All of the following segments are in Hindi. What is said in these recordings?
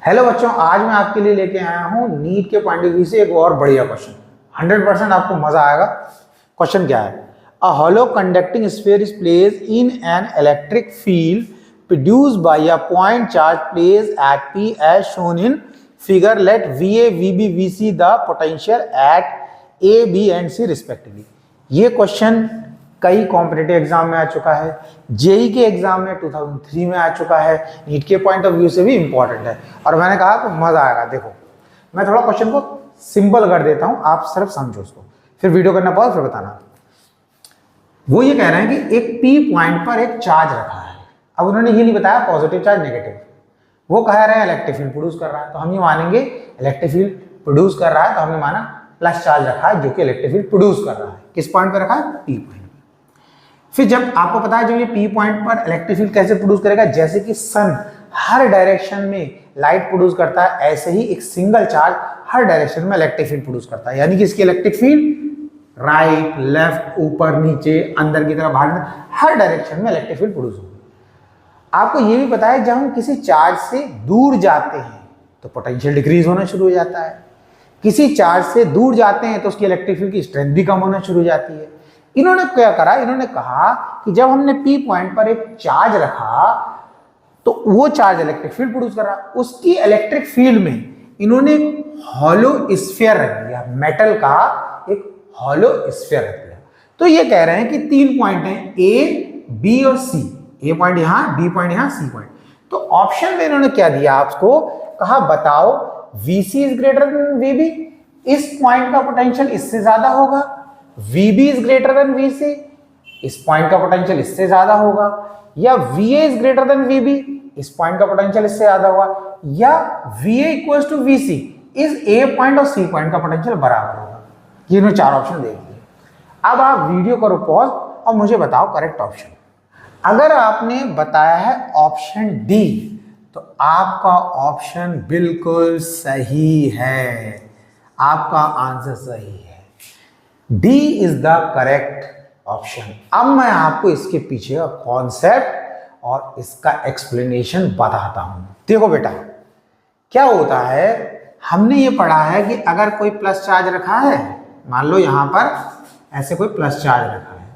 हेलो बच्चों, आज मैं आपके लिए लेके आया हूं नीट के पॉइंट ऑफ व्यू से एक और बढ़िया क्वेश्चन। 100% आपको मजा आएगा। क्वेश्चन क्या है? A hollow conducting sphere is placed in an electric field produced by a point charge placed at P as shown in figure. Let VA, VB, VC the potential at A, B and C respectively. ये क्वेश्चन कई कॉम्पिटिटिव एग्जाम में आ चुका है, जेई के एग्जाम में 2003 में आ चुका है, नीट के पॉइंट ऑफ व्यू से भी इंपॉर्टेंट है और मैंने कहा कि मजा आएगा। देखो, मैं थोड़ा क्वेश्चन को सिंपल कर देता हूं, आप सिर्फ समझो उसको, फिर वीडियो करना पॉज, फिर बताना। वो ये कह रहे हैं कि एक पी पॉइंट पर एक चार्ज रखा है। अब उन्होंने ये नहीं बताया पॉजिटिव चार्ज नेगेटिव, वो कह रहे हैं इलेक्ट्रिक फील्ड प्रोड्यूस कर रहा है, तो हम ये मानेंगे इलेक्ट्रिक फील्ड प्रोड्यूस कर रहा है, तो हमने माना प्लस चार्ज रखा है जो कि इलेक्ट्रिक फील्ड प्रोड्यूस कर रहा है। किस पॉइंट पर रखा है? P point. फिर जब आपको पता है जब ये पी पॉइंट पर इलेक्ट्रिक फील्ड कैसे प्रोड्यूस करेगा, जैसे कि सन हर डायरेक्शन में लाइट प्रोड्यूस करता है, ऐसे ही एक सिंगल चार्ज हर डायरेक्शन में इलेक्ट्रिक फील्ड प्रोड्यूस करता है। यानी कि इसकी इलेक्ट्रिक फील्ड राइट, लेफ्ट, ऊपर, नीचे, अंदर की तरफ, बाहर, हर डायरेक्शन में इलेक्ट्रिक फील्ड प्रोड्यूस होगी। आपको ये भी पता है जब हम किसी चार्ज से दूर जाते हैं तो पोटेंशियल डिक्रीज होना शुरू हो जाता है, किसी चार्ज से दूर जाते हैं तो उसकी इलेक्ट्रिक फील्ड की स्ट्रेंथ भी कम होना शुरू हो जाती है। इन्होंने क्या करा, इन्होंने कहा कि जब हमने पी पॉइंट पर एक चार्ज रखा तो वो चार्ज इलेक्ट्रिक फील्ड प्रोड्यूस कर रहा, उसकी इलेक्ट्रिक फील्ड में इन्होंने हॉलो स्फीयर रख दिया, मेटल का एक हॉलो स्फीयर रख दिया। तो ये कह रहे हैं कि 3 पॉइंट हैं, ए, बी और सी। ए पॉइंट यहां, बी पॉइंट यहां, सी पॉइंट। तो ऑप्शन में इन्होंने क्या दिया आपको, कहा बताओ VC is greater than VB, इस पॉइंट का पोटेंशियल इससे ज्यादा होगा, VB is greater than VC, इस पॉइंट का पोटेंशियल इससे ज्यादा होगा, या VA is greater than VB, इस पॉइंट का पोटेंशियल इससे ज्यादा होगा, या VA इक्वल्स टू VC, इस A पॉइंट और C पॉइंट का पोटेंशियल बराबर होगा। ये इन्होंने 4 ऑप्शन दे दिए। अब आप वीडियो करो पॉज और मुझे बताओ करेक्ट ऑप्शन। अगर आपने बताया है ऑप्शन डी तो आपका ऑप्शन बिल्कुल सही है, आपका आंसर सही है, D is the correct option. अब मैं आपको इसके पीछे का कॉन्सेप्ट और इसका एक्सप्लेनेशन बताता हूं। देखो बेटा, क्या होता है, हमने ये पढ़ा है कि अगर कोई प्लस चार्ज रखा है, मान लो यहां पर ऐसे कोई प्लस चार्ज रखा है,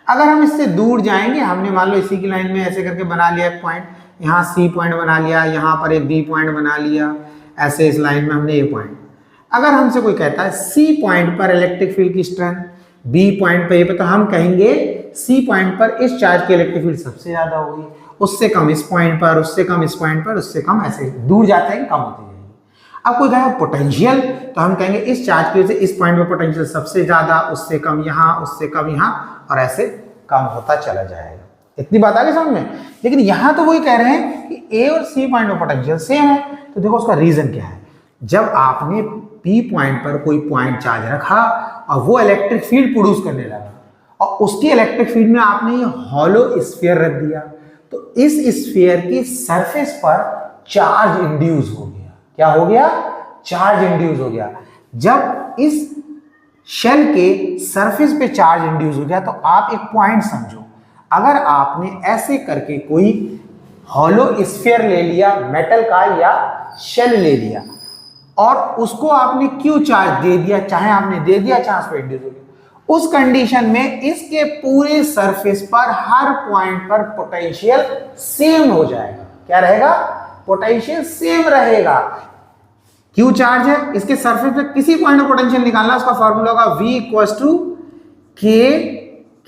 अगर हम इससे दूर जाएंगे, हमने मान लो इसी की लाइन में ऐसे करके बना लिया एक पॉइंट, यहाँ सी पॉइंट बना लिया, यहाँ पर एक बी पॉइंट बना लिया, ऐसे इस लाइन में हमने ए पॉइंट। अगर हमसे कोई कहता है सी पॉइंट पर इलेक्ट्रिक फील्ड की स्ट्रेंथ, बी पॉइंट पर ए पे, तो हम कहेंगे सी पॉइंट पर इस चार्ज की इलेक्ट्रिक फील्ड सबसे ज्यादा होगी, उससे कम इस पॉइंट पर, उससे कम इस पॉइंट पर, उससे कम, ऐसे दूर जाते हैं कम होती जाएगी। अब कोई कहेगा पोटेंशियल, तो हम कहेंगे इस चार्ज की वजह से इस पॉइंट पर पोटेंशियल सबसे ज्यादा, उससे कम यहाँ, उससे कम यहाँ, और ऐसे कम होता चला जाएगा। इतनी बात आ गई समझ में? लेकिन यहां तो वही कह रहे हैं कि ए और सी पॉइंट में पोटेंशियल सेम है। तो देखो उसका रीजन क्या है, जब आपने पी पॉइंट पर कोई पॉइंट चार्ज रखा और वो इलेक्ट्रिक फील्ड प्रोड्यूस करने लगा और उसकी इलेक्ट्रिक फील्ड में आपने ये हॉलो स्फीयर रख दिया, तो इस स्फीयर की सरफेस पर चार्ज इंड्यूस हो गया। क्या हो गया? चार्ज इंड्यूस हो गया। जब इस शेल के सरफेस पे चार्ज इंड्यूस हो गया तो आप एक पॉइंट समझो, अगर आपने ऐसे करके कोई हॉलो स्फीयर ले लिया मेटल का या शेल ले लिया और उसको आपने क्यू चार्ज दे दिया, चाहे आपने दे दिया चाहे उस पर इंड्यूस हो गया, उस कंडीशन में इसके पूरे सरफेस पर हर पॉइंट पर पोटेंशियल सेम हो जाएगा। क्या रहेगा? पोटेंशियल सेम रहेगा। क्यू चार्ज है, इसके सरफेस पे किसी पॉइंट पर पोटेंशियल निकालना, उसका फॉर्मूला होगा V इक्वल्स टू के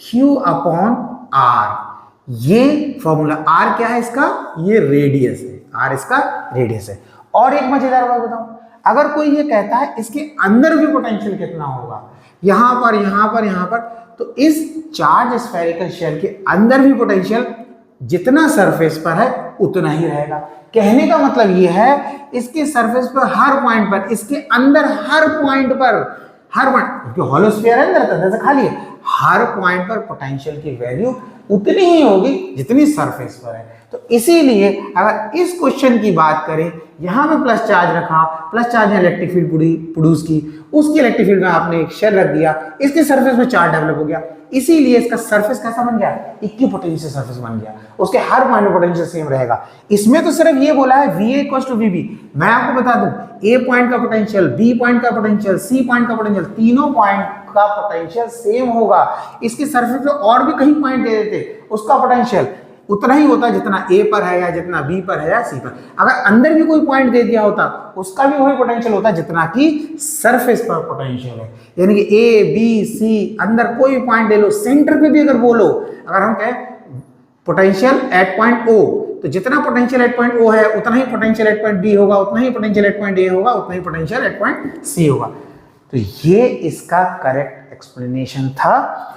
क्यू अपॉन आर। ये फॉर्मूला, आर क्या है इसका? ये रेडियस है, आर इसका रेडियस है। और एक मजेदार बात बताऊं, अगर कोई ये कहता है इसके अंदर भी पोटेंशियल कितना होगा, यहां पर, यहां पर, यहां पर, तो इस चार्ज स्फेरिकल शेल के अंदर भी पोटेंशियल जितना सरफेस पर है उतना ही रहेगा। कहने का मतलब ये है इसके सरफेस पर हर पॉइंट पर, इसके अंदर हर पॉइंट पर, हर पॉइंट, हॉलो स्फीयर है अंदर से खाली है, हर पॉइंट पर पोटेंशियल की वैल्यू उतनी ही होगी जितनी सरफेस पर है। तो इसीलिए अगर इस क्वेश्चन की बात करें, यहां पे प्लस चार्ज रखा, प्लस चार्ज ने इलेक्ट्रिक फील्ड प्रोड्यूस की, उसकी इलेक्ट्रिक फील्ड में आपने एक शेल रख दिया, इसके सरफेस में चार्ज डेवलप हो गया, इसीलिए इसका सरफेस कैसा बन गया, इक्विपोटेंशियल सरफेस बन गया, उसके हर पॉइंट में पोटेंशियल सेम रहेगा। इसमें तो सिर्फ ये बोला है VA इक्वल्स टू VB। मैं आपको बता दूं A पॉइंट का पोटेंशियल, B पॉइंट का पोटेंशियल, C पॉइंट का पोटेंशियल, तीनों पॉइंट का पोटेंशियल सेम होगा। इसके सरफेस पे और भी कहीं पॉइंट दे देते, उसका पोटेंशियल उतना ही होता जितना A पर है या जितना B पर है या C पर। अगर अंदर भी कोई पॉइंट दे दिया होता उसका भी वही पोटेंशियल होता जितना कि सरफेस पर पोटेंशियल है। यानी कि A B C अंदर कोई पॉइंट ले लो, सेंटर पे भी अगर बोलो, अगर हम कहें पोटेंशियल एट पॉइंट O, तो जितना पोटेंशियल एट पॉइंट O है उतना ही पोटेंशियल एट पॉइंट B होगा, उतना ही पोटेंशियल एट पॉइंट A होगा, उतना ही पोटेंशियल एट पॉइंट C होगा। तो ये इसका करेक्ट एक्सप्लेनेशन था।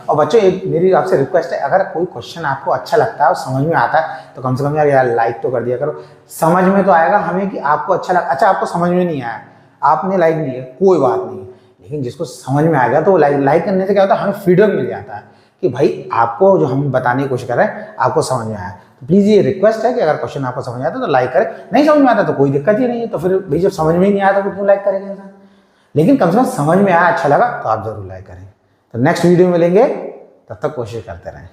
और बच्चों एक मेरी आपसे रिक्वेस्ट है, अगर कोई क्वेश्चन आपको अच्छा लगता है और समझ में आता है तो कम से कम यार लाइक तो कर दिया करो। समझ में तो आएगा हमें कि आपको अच्छा लगा। अच्छा आपको समझ में नहीं आया, आपने लाइक नहीं है, कोई बात नहीं, लेकिन जिसको समझ में आ गया तो लाइक करने से क्या होता है, हमें फीडबैक मिल जाता है कि भाई आपको जो हम बताने की कोशिश कर रहे हैं आपको समझ में आया। तो प्लीज़ ये रिक्वेस्ट है कि अगर क्वेश्चन आपको समझ आता है तो लाइक करें, नहीं समझ में आता तो कोई दिक्कत ही नहीं है। तो फिर भाई जब समझ में ही नहीं आया तो क्यों लाइक करेंगे इंसान, लेकिन कम से कम समझ में आया, अच्छा लगा तो आप जरूर लाइक करें। तो नेक्स्ट वीडियो में मिलेंगे, तब तक कोशिश करते रहें।